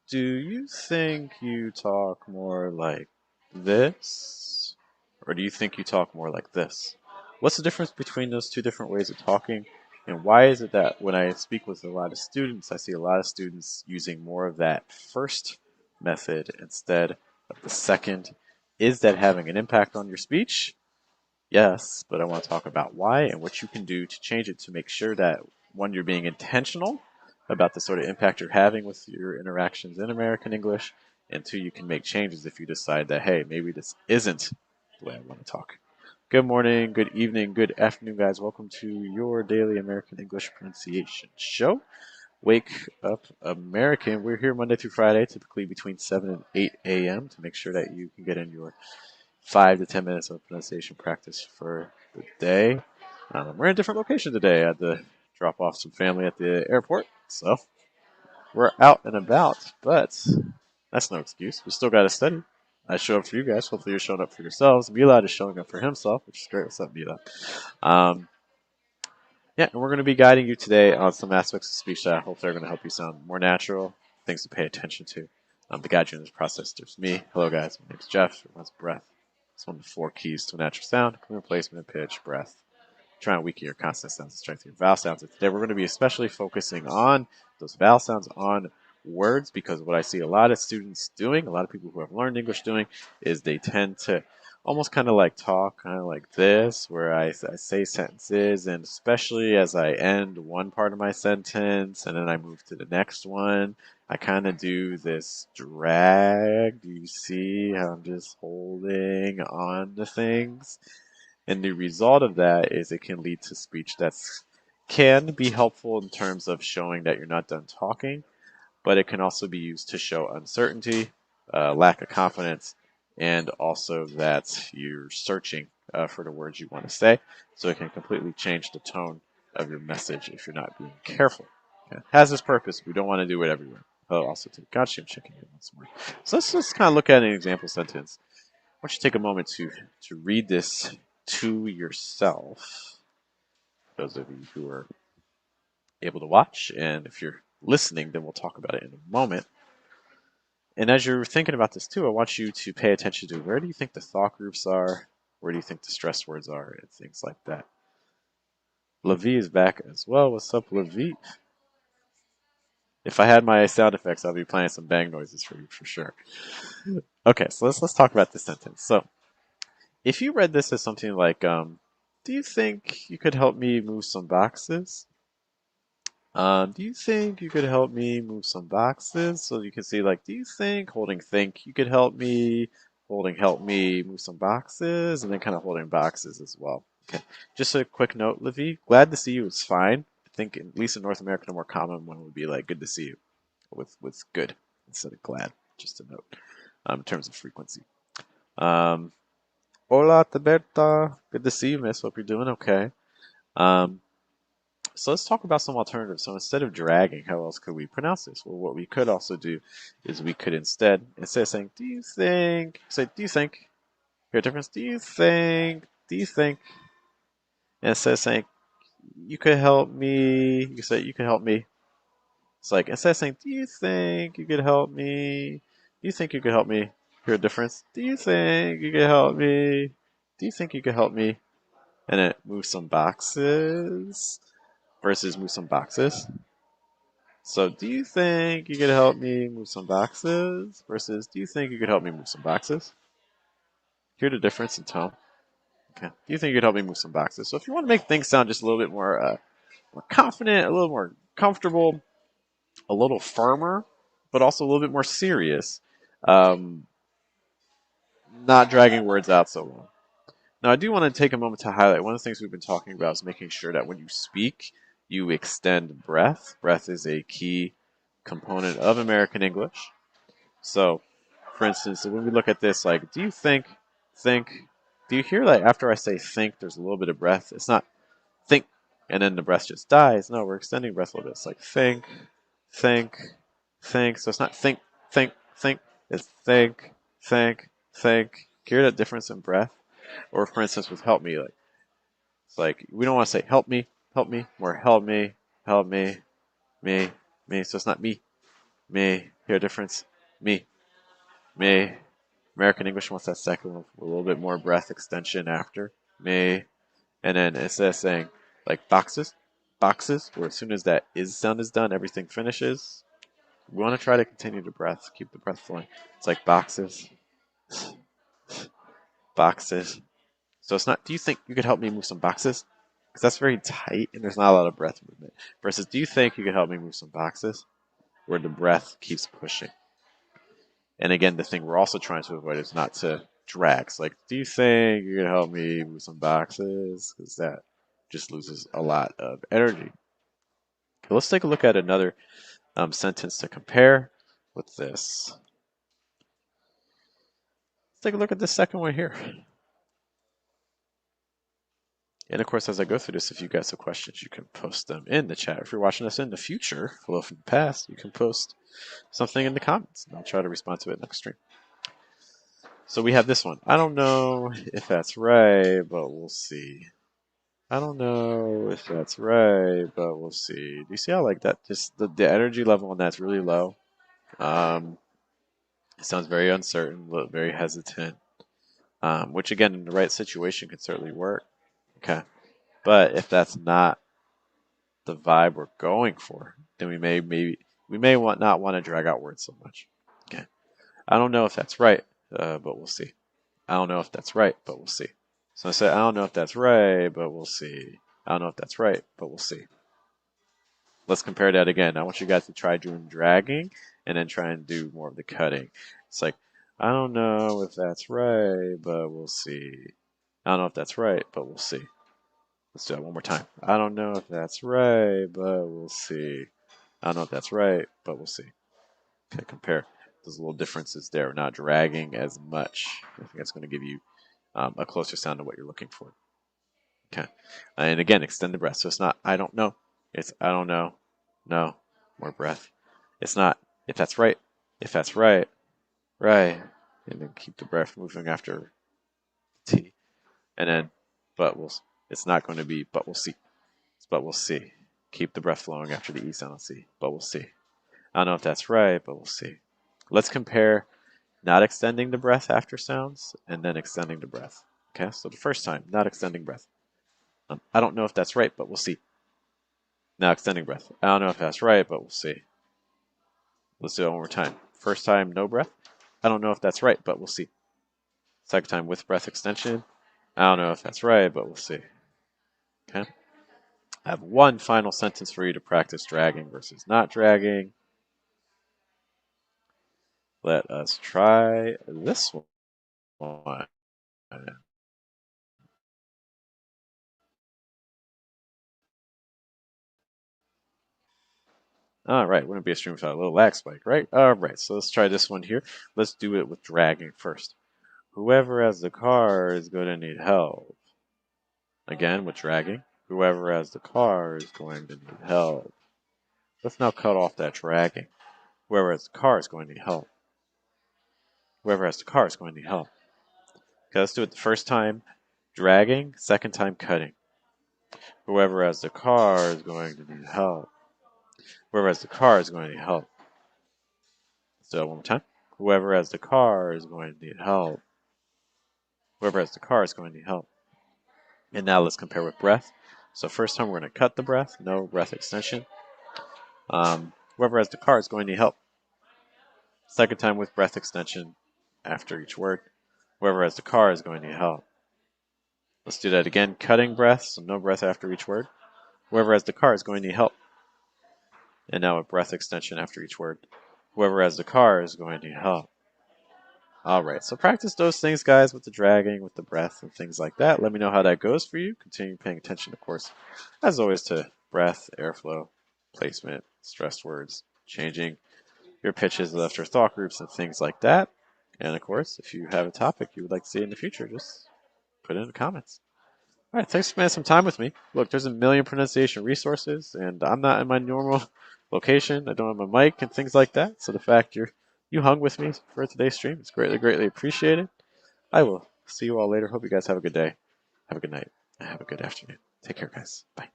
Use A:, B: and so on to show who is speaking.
A: Do you think you talk more like this? Or do you think you talk more like this? What's the difference between those two different ways of talking? And why is it that when I speak with a lot of students, I see a lot of students using more of that first method instead of the second? Is that having an impact on your speech? Yes, but I want to talk about why and what you can do to change it to make sure that one, you're being intentional about the sort of impact you're having with your interactions in American English, and two, you can make changes if you decide that, hey, maybe this isn't the way I want to talk. Good morning, good evening, good afternoon, guys. Welcome to your daily American English pronunciation show. Wake up American. We're here Monday through Friday, typically between 7 and 8 a.m. to make sure that you can get in your 5 to 10 minutes of pronunciation practice for the day. We're in a different location today. I had to drop off some family at the airport, so we're out and about, but that's no excuse. We still got to study. I show up for you guys. Hopefully, you're showing up for yourselves. Milad is showing up for himself, which is great. What's up, Milad? Um, yeah, and we're going to be guiding you today on some aspects of speech that hopefully are going to help you sound more natural, things to pay attention to. To guide you in this process, there's me. Hello, guys. My name's Jeff. Everyone's breath. It's one of the 4 keys to a natural sound: clear placement, pitch, breath. Try and weaken your consonant sounds and strengthen your vowel sounds. And today we're going to be especially focusing on those vowel sounds on words, because what I see a lot of students doing, a lot of people who have learned English doing, is they tend to almost kind of like talk kind of like this, where I say sentences, and especially as I end one part of my sentence and then I move to the next one, I kind of do this drag. Do you see how I'm just holding on to things? And the result of that is it can lead to speech that's can be helpful in terms of showing that you're not done talking, but it can also be used to show uncertainty, lack of confidence, and also that you're searching for the words you want to say. So it can completely change the tone of your message if you're not being careful. Okay. Has this purpose. We don't want to do it everywhere. Oh, also take gotcha, I'm checking it once more. So let's just kind of look at an example sentence. Why don't you take a moment to read this to yourself? Those of you who are able to watch, and if you're listening, then we'll talk about it in a moment. And as you're thinking about this too, I want you to pay attention to where do you think the thought groups are, where do you think the stress words are, and things like that. Lavi is back as well. What's up, Lavi? If I had my sound effects, I'll be playing some bang noises for you for sure. Okay, so let's talk about this sentence. So if you read this as something like, do you think you could help me move some boxes? Do you think you could help me move some boxes? So you can see, like, do you think, holding think, you could help me, holding help me move some boxes, and then kind of holding boxes as well. Okay. Just a quick note, Livy, glad to see you is fine. I think, at least in North America, the more common one would be like good to see you with good instead of glad, just a note, in terms of frequency. Um, Hola, Taberta. Good to see you, miss. Hope you're doing okay. Um, so let's talk about some alternatives. So instead of dragging, how else could we pronounce this? Well, what we could also do is we could instead of saying, do you think, say, do you think, hear a difference? Do you think, and instead of saying, you could help me, you say, you could help me. It's like, instead of saying, do you think you could help me? Do you think you could help me? Hear a difference? Do you think you could help me? Do you think you could help me? And then move some boxes versus move some boxes. So, do you think you could help me move some boxes versus do you think you could help me move some boxes? Hear the difference in tone. Okay. Do you think you could help me move some boxes? So, if you want to make things sound just a little bit more confident, a little more comfortable, a little firmer, but also a little bit more serious, um, not dragging words out so long. Now, I do want to take a moment to highlight one of the things we've been talking about is making sure that when you speak, you extend breath. Breath is a key component of American English. So, for instance, when we look at this, like, do you think, do you hear that after I say think, there's a little bit of breath? It's not think, and then the breath just dies. No, we're extending breath a little bit. It's like think, think. So it's not think. It's think. Hear that difference in breath? Or, for instance, with help me, like, it's like, we don't want to say help me, more help me, me. So it's not me, Hear a difference? Me. Me. American English wants that second one with a little bit more breath extension after. Me. And then instead of saying like boxes, boxes, where as soon as that is sound is done, everything finishes. We want to try to continue the breath, keep the breath flowing. It's like boxes, boxes. So it's not, do you think you could help me move some boxes? Because that's very tight and there's not a lot of breath movement. Versus, do you think you could help me move some boxes? Where the breath keeps pushing. And again, the thing we're also trying to avoid is not to drag. So like, do you think you could help me move some boxes? Because that just loses a lot of energy. Okay, let's take a look at another sentence to compare with this. Let's take a look at this second one here. And of course, as I go through this, if you guys have questions, you can post them in the chat. If you're watching us in the future, hello from the past, you can post something in the comments, and I'll try to respond to it next stream. So we have this one. I don't know if that's right, but we'll see. I don't know if that's right, but we'll see. Do you see how like that? Just the energy level on that's really low. It sounds very uncertain, very hesitant. Which again, in the right situation, could certainly work. Okay, but if that's not the vibe we're going for, then we may not want to drag out words so much. Okay, I don't know if that's right, but we'll see. I don't know if that's right, but we'll see. So I said, I don't know if that's right, but we'll see. I don't know if that's right, but we'll see. Let's compare that again. I want you guys to try doing dragging and then try and do more of the cutting. It's like, I don't know if that's right, but we'll see. I don't know if that's right, but we'll see. Let's do that one more time. I don't know if that's right, but we'll see. I don't know if that's right, but we'll see. Okay, compare. There's little differences there. We're not dragging as much. I think that's going to give you a closer sound to what you're looking for. Okay. And again, extend the breath. So it's not, I don't know. It's, I don't know. No. More breath. It's not, if that's right. If that's right. Right. And then keep the breath moving after T. And then, but we'll, it's not going to be, but we'll see. It's, but we'll see. Keep the breath flowing after the E sound on C. But we'll see. I don't know if that's right, but we'll see. Let's compare not extending the breath after sounds and then extending the breath. Okay, so the first time, not extending breath. I don't know if that's right, but we'll see. Now extending breath. I don't know if that's right, but we'll see. Let's do it one more time. First time, no breath. I don't know if that's right, but we'll see. Second time with breath extension. I don't know if that's right, but we'll see. Okay. I have one final sentence for you to practice dragging versus not dragging. Let us try this one. All right, wouldn't be a stream without a little lag spike, right? All right, so let's try this one here. Let's do it with dragging first. Whoever has the car is going to need help. Again, with dragging. Whoever has the car is going to need help. Let's now cut off that dragging. Whoever has the car is going to need help. Whoever has the car is going to need help. Okay, let's do it the first time, dragging, second time cutting. Whoever has the car is going to need help. Whoever has the car is going to need help. Let's do it one more time. Whoever has the car is going to need help. Whoever has the car is going to need help. And now let's compare with breath. So first time we're going to cut the breath, no breath extension. Whoever has the car is going to need help. Second time with breath extension after each word. Whoever has the car is going to need help. Let's do that again. Cutting breath, so no breath after each word. Whoever has the car is going to need help. And now a breath extension after each word. Whoever has the car is going to need help. Alright, so practice those things, guys, with the dragging, with the breath, and things like that. Let me know how that goes for you. Continue paying attention, of course, as always, to breath, airflow, placement, stressed words, changing your pitches, left or thought groups, and things like that. And of course, if you have a topic you would like to see in the future, just put it in the comments. All right, thanks for spending some time with me. Look, there's a million pronunciation resources, and I'm not in my normal location. I don't have my mic and things like that. So the fact you hung with me for today's stream is greatly, greatly appreciated. I will see you all later. Hope you guys have a good day, have a good night, and have a good afternoon. Take care, guys. Bye.